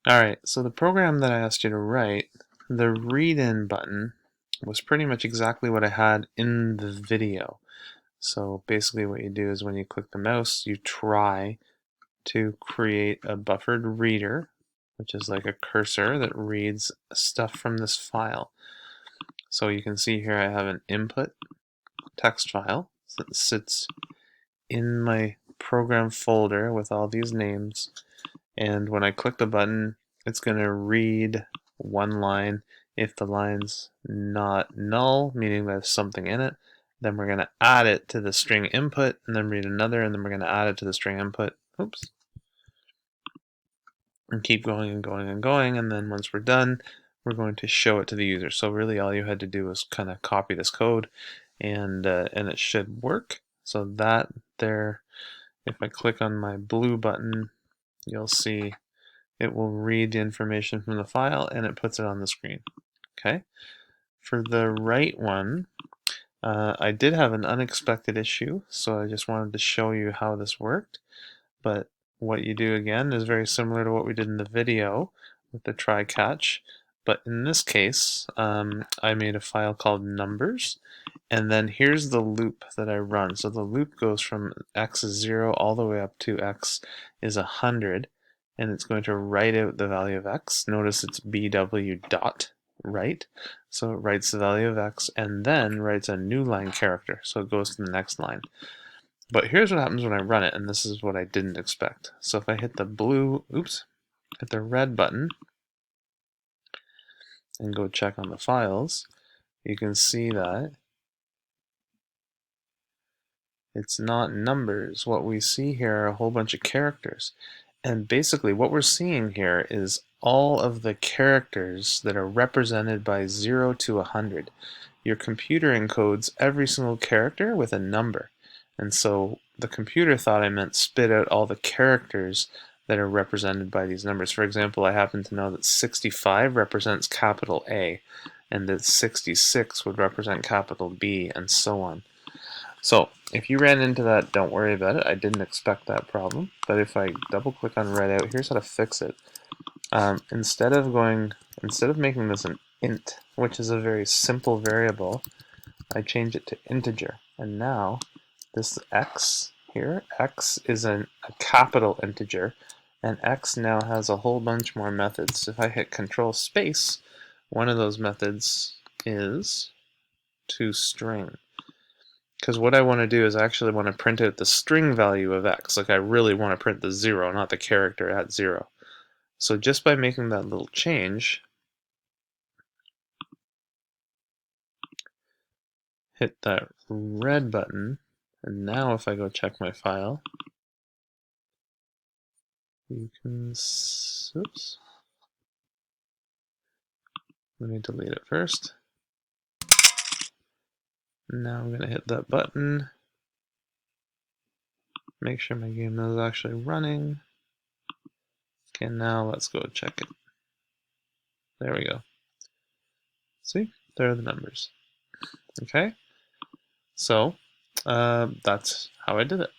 Alright, so the program that I asked you to write, the read-in button was pretty much exactly what I had in the video. So basically what you do is when you click the mouse, you try to create a buffered reader, which is like a cursor that reads stuff from this file. So you can see here I have an input text file that sits in my program folder with all these names. And when I click the button, it's going to read one line. If the line's not null, meaning there's something in it, then we're going to add it to the string input and then read another, and then we're going to add it to the string input. Oops. And keep going and going and going. And then once we're done, we're going to show it to the user. So really all you had to do was kind of copy this code and it should work. So that there, if I click on my blue button, you'll see it will read the information from the file and it puts it on the screen. Okay. For the right one, I did have an unexpected issue, so I just wanted to show you how this worked. But what you do again is very similar to what we did in the video with the try catch. But in this case, I made a file called numbers, and then here's the loop that I run. So the loop goes from x is 0 all the way up to x is 100, and it's going to write out the value of x. Notice it's bw dot write, so it writes the value of x and then writes a new line character, so it goes to the next line. But here's what happens when I run it, and this is what I didn't expect. So if I hit the hit the red button and go check on the files, you can see that it's not numbers. What we see here are a whole bunch of characters. And basically what we're seeing here is all of the characters that are represented by 0 to 100. Your computer encodes every single character with a number. And so the computer thought I meant spit out all the characters that are represented by these numbers. For example, I happen to know that 65 represents capital A, and that 66 would represent capital B, and so on. So if you ran into that, don't worry about it. I didn't expect that problem. But if I double click on write out, here's how to fix it. Instead of making this an int, which is a very simple variable, I change it to integer. And now this x here, x is a capital integer, and x now has a whole bunch more methods. If I hit control space, one of those methods is toString. Because what I want to do is I actually want to print out the string value of x. Like I really want to print the 0, not the character at 0. So just by making that little change, hit that red button, and now if I go check my file, you can, oops, let me delete it first. Now I'm going to hit that button, make sure my game is actually running. Okay, now let's go check it. There we go. See, there are the numbers. Okay, so that's how I did it.